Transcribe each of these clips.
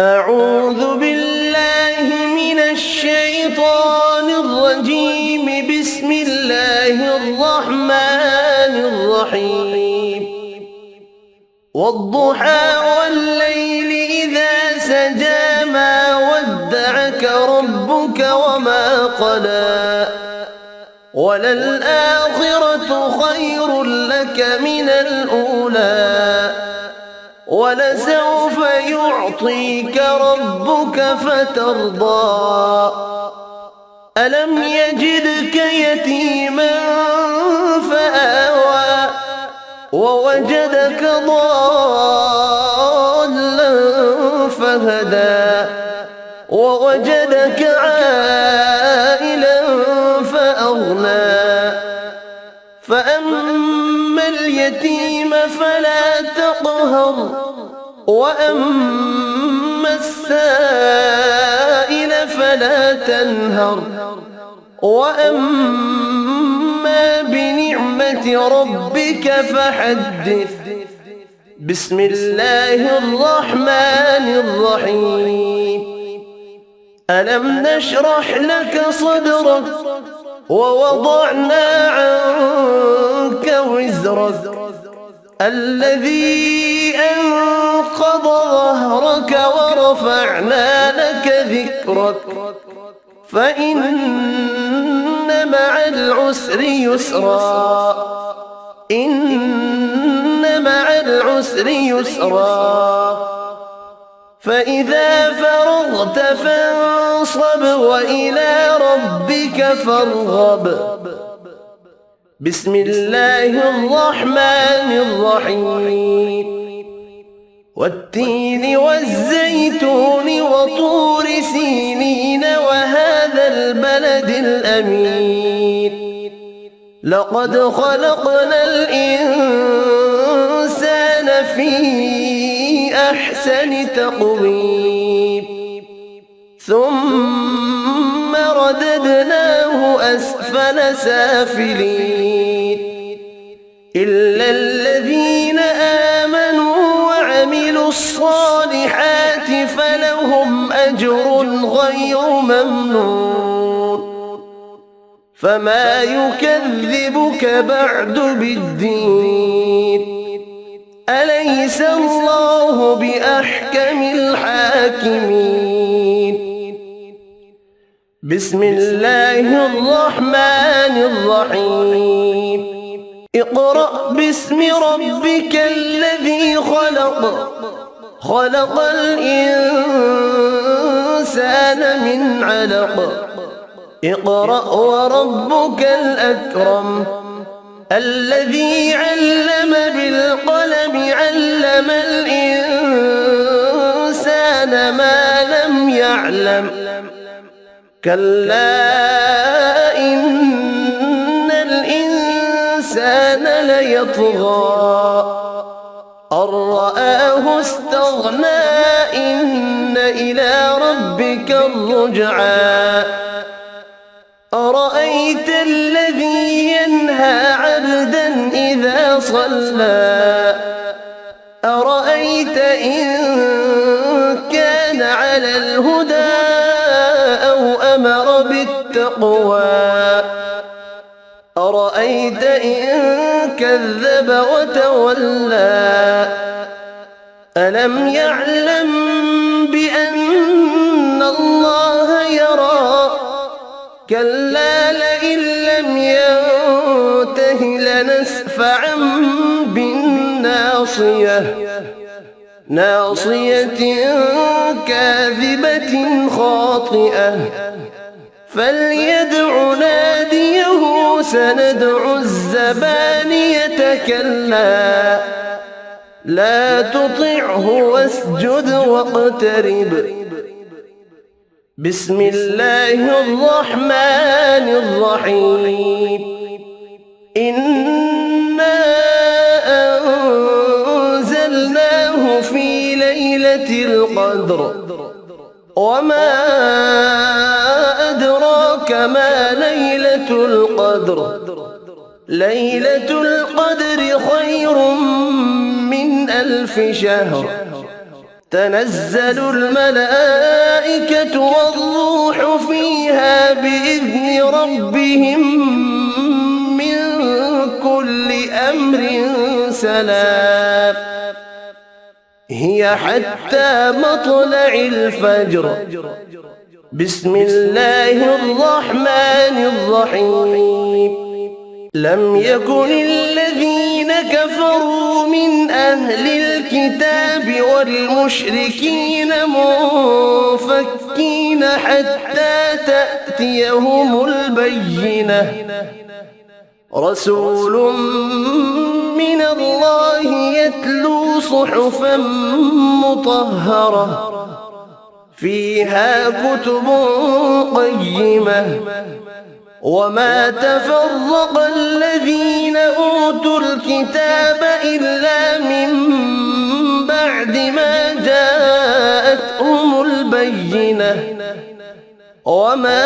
أعوذ بالله من الشيطان الرجيم. بسم الله الرحمن الرحيم. والضحى والليل إذا سجى ما ودعك ربك وما قلى وللآخرة خير لك من الأولى ولسوف يعطيك ربك فترضى ألم يجدك يتيما فآوى ووجدك ضالا فهدى ووجدك عائلا فأغنى فأما اليتيم فلا تقهر وأما السائل فلا تنهر وأما بنعمة ربك فحدث. بسم الله الرحمن الرحيم. ألم نشرح لك صدرك ووضعنا عنك وزرك الذي أنقض ظهرك ورفعنا لك ذكرك فإن مع العسر يسرا إن مع العسر يسرا فإذا فرغت فانصب وإلى ربك فارغب. بسم الله الرحمن الرحيم. والتين والزيتون وطور سينين وهذا البلد الأمين لقد خلقنا الإنسان في أحسن تقويم ثم رددناه أسفل سافلين إلا الذين آمنوا وعملوا الصالحات فلهم أجر غير ممنون فما يكذبك بعد بالدين أليس الله بأحكم الحاكمين. بسم الله الرحمن الرحيم. اقرأ باسم ربك الذي خلق خلق الإنسان من علق اقرأ وربك الأكرم الذي علم بالقلم علم الإنسان ما لم يعلم كلا إن الإنسان ليطغى أن رآه استغنى إن إلى ربك الرجعى أرأيت الذي ينهى عبدا إذا صلى أرأيت إن كان على الهدى أو أمر بالتقوى أرأيت إن كذب وتولى ألم يعلم بأن الله يرى كلا لئن لم ينته لنسفعا بالناصية ناصية كاذبة خاطئة فليدع ناديه سندع الزبانية كلا لا تطعه واسجد واقترب. بسم الله الرحمن الرحيم. إنا أنزلناه في ليلة القدر وما أدراك ما ليلة القدر ليلة القدر خير من 1000 شهر تنزل الملائكة والروح فيها بإذن ربهم من كل أمر سلام هي حتى مطلع الفجر بسم الله الرحمن الرحيم لم يكن الذين كفروا من أهل الكتاب والمشركين منفكين حتى تأتيهم البينة رسول من الله يتلو صحفا مطهرة فيها كتب قيمة وما تفرق الذين أوتوا الكتاب إلا من بعد ما جاءتهم البينة وما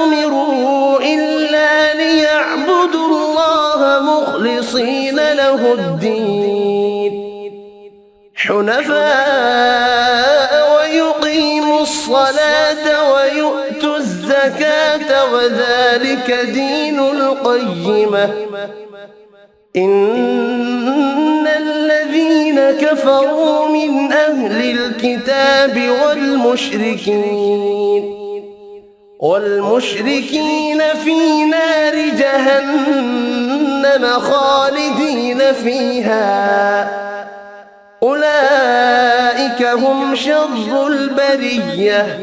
أمروا إلا ليعبدوا الله مخلصين له الدين حنفاء ويقيموا الصلاة ويؤتوا الزكاة وذلك دين القيمة إن الذين كفروا من أهل الكتاب والمشركين في نار جهنم خالدين فيها أولئك هم شر البرية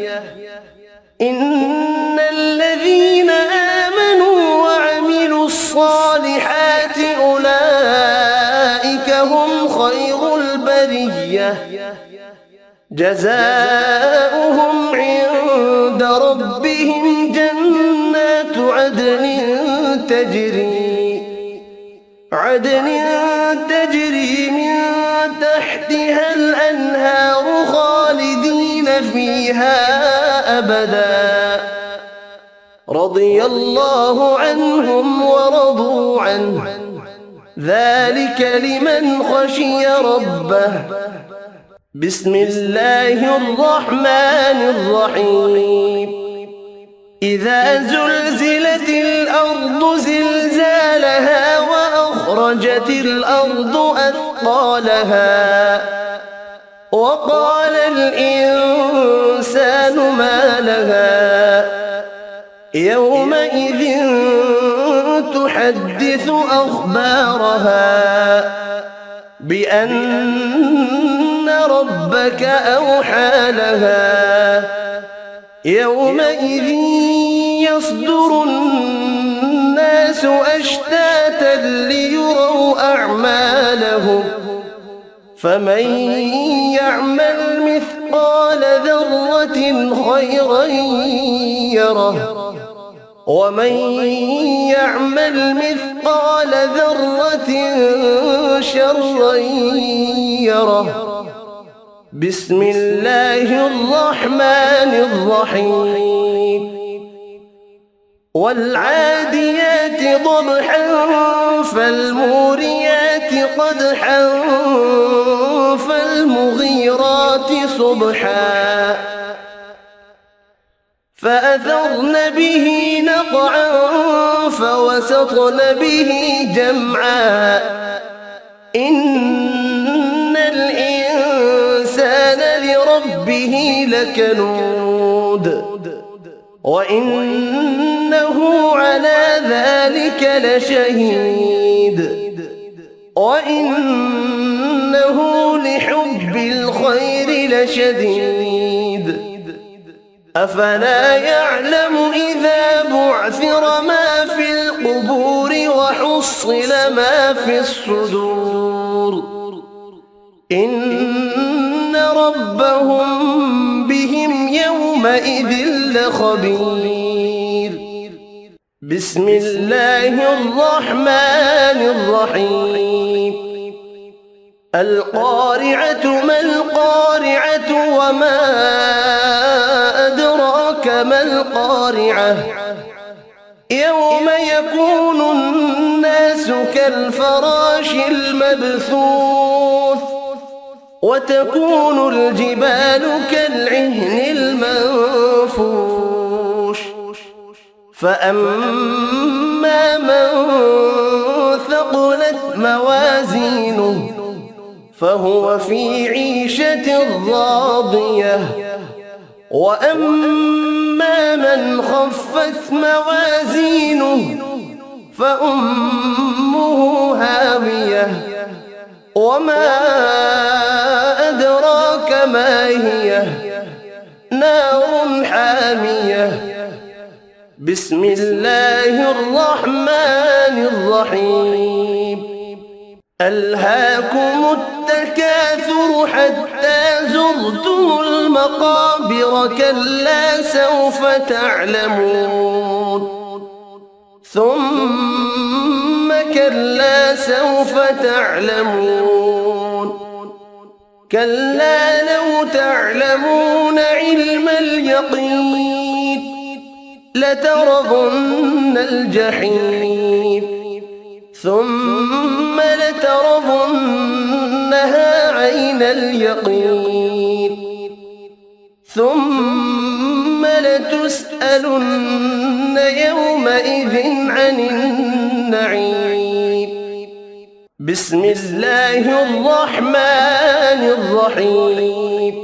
إن الذين آمنوا وعملوا الصالحات أولئك هم خير البرية جزاؤهم عند ربهم جنات عدن تجري من تحتها الأنهار خالدين فيها أبدا رضي الله عنهم ورضوا عنه ذلك لمن خشي ربه بسم الله الرحمن الرحيم إذا زلزلت الأرض زلزالها وأخرجت الأرض أثقالها وقال الإنسان ما لها يومئذ تحدث أخبارها بأن ربك أوحى لها يومئذ يصدر الناس أشتاتا ليروا أعمالهم فمن يعمل مثقال ذرة خيرا يره ومن يعمل مثقال ذرة شرا يره بسم الله الرحمن الرحيم والعاديات ضبحا فالموريات قدحا فالمغيرات صبحا فأثرن به نقعا فوسطن به جمعا إن الإنسان لربه لكنود وإنه على ذلك لشهيد وإنه لحب الخير لشديد أفلا يعلم إذا بعثر ما في القبور وحصل ما في الصدور إن ربهم بهم يومئذ لخبير بسم الله الرحمن الرحيم القارعة ما القارعة وما أدراك ما القارعة يوم يكون الناس كالفراش المبثوث وتكون الجبال كالعهن المنفوش فأما من ثقلت موازينه فهو في عيشة راضية وأما من خفت موازينه فأمه هاوية وما أدراك ما هي نار حامية بسم الله الرحمن الرحيم ألهاكم التكاثر حتى زرتم المقابر كلا سوف تعلمون ثم كلا سوف تعلمون كلا لو تعلمون علم اليقين لترضن الجحيم ثم لترضنها عين اليقين ثم لتسألن يومئذ عن النعيم بسم الله الرحمن الرحيم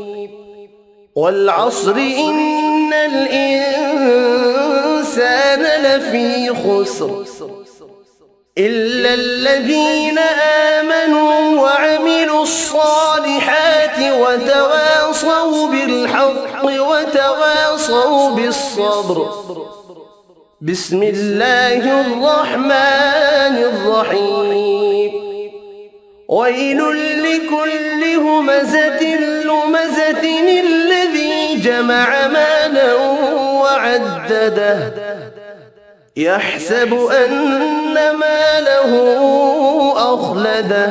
والعصر إن الإنسان لفي خسر إلا الذين آمنوا وعملوا الصالحات وتواصوا بالحق وتواصوا بالصبر بسم الله الرحمن الرحيم ويل لكل همزة لمزة الذي جمع مالا وعدده يحسب أن ماله أخلده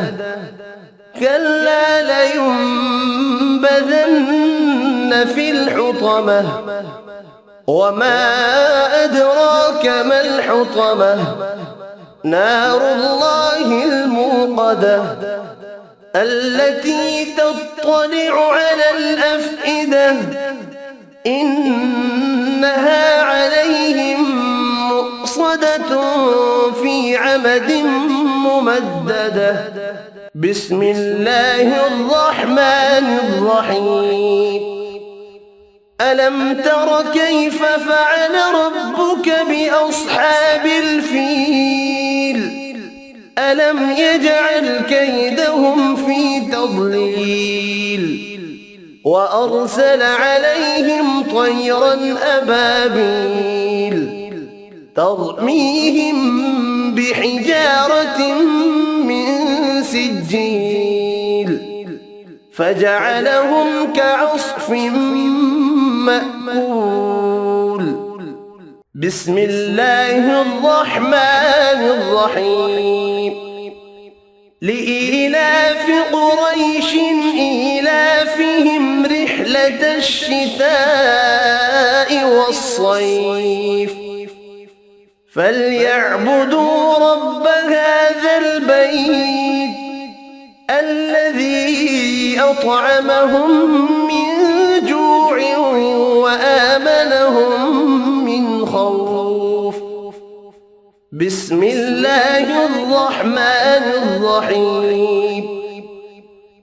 كلا لينبذن في الحطمة وما أدراك ما الحطمة نار الله الموقدة التي تطلع على الأفئدة إنها عليهم مؤصدة في عمد ممددة بسم الله الرحمن الرحيم ألم تر كيف فعل ربك بأصحاب الفيل ألم يجعل كيدهم في تضليل وأرسل عليهم طيرا أبابيل ترميهم بحجارة من سجيل فجعلهم كعصف مأكول بسم الله الرحمن الرحيم لإيلاف قريش إيلافهم رحلة الشتاء والصيف فليعبدوا رب هذا البيت الذي أطعمهم من جوع وآمنهم من خوف بسم الله الرحمن الرحيم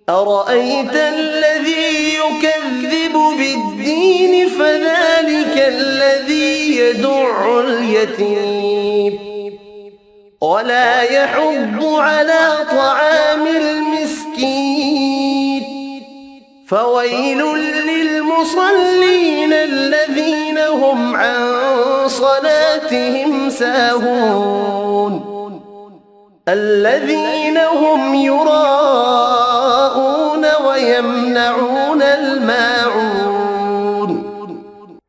أرأيت الذي يكذب بالدين فذلك الذي يدع اليتيم ولا يحض على طعام المسكين فويل للمصلين الذين هم عن صلاتهم ساهون الذين هم يراءون ويمنعون الماعون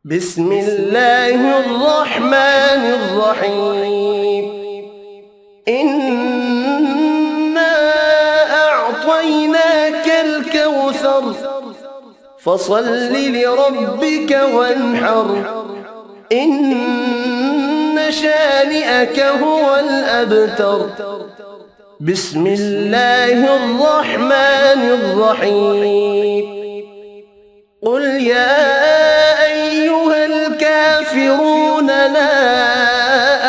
بسم الله الرحمن الرحيم إنا أعطيناك الكوثر فصل لربك وانحر إن شانئك هو الأبتر بسم الله الرحمن الرحيم قل يا أيها الكافرون لا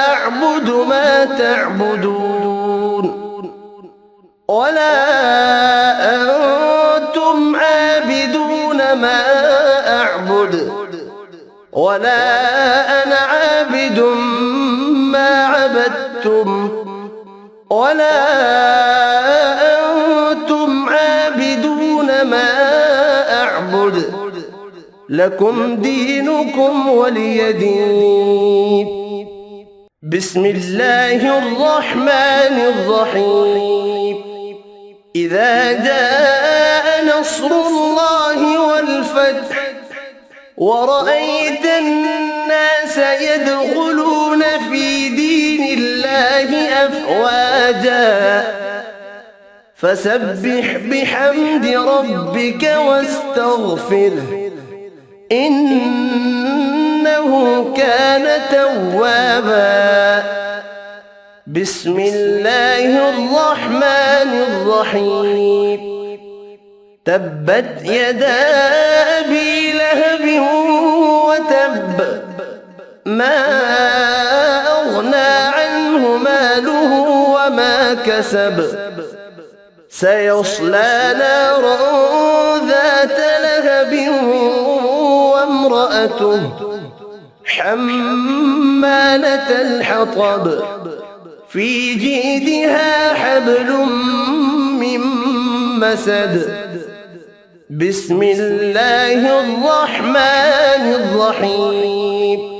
أعبد ما تعبدون ولا أنتم عابدون ما أعبد ولا أنا عابد ما عبدتم ولا أنتم عابدون ما أعبد لكم دينكم ولي دين بسم الله الرحمن الرحيم إذا جاء نصر الله والفتح ورأيت الناس يدخلون في دين الله أفواجا فسبح بحمد ربك واستغفره إنه كان توابا بسم الله الرحمن الرحيم تبت يدا أبي لهب وتب ما أغنى عنه ماله وما كسب سيصلى نارا ذات لهب وامرأته حمالة الحطب في جيدها حبل من مسد بسم الله الرحمن الرحيم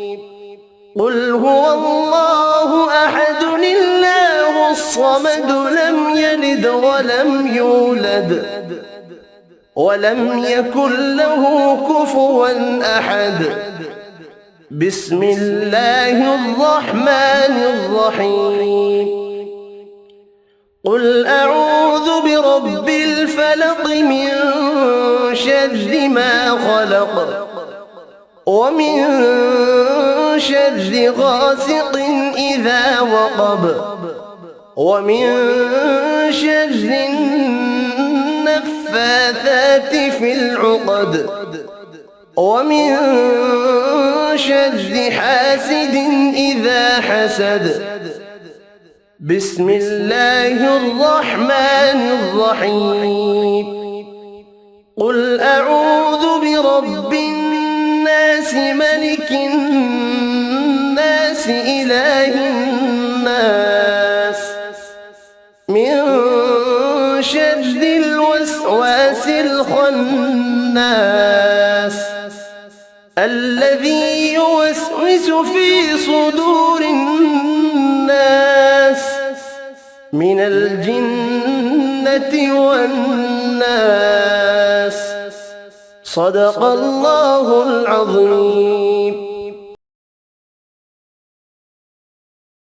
قل هو الله أحد الله الصمد لم يلد ولم يولد ولم يكن له كفوا أحد بسم الله الرحمن الرحيم قل أعوذ برب الفلق من شر ما خلق ومن شر غاسق إذا وقب ومن شر النفاثات في العقد ومن شر حاسد إذا حسد بسم الله الرحمن الرحيم قل أعوذ برب الناس ملك الناس إله الناس من شر الوسواس الخناس الذي يوسوس في صدور الناس من الجنة والناس صدق الله العظيم.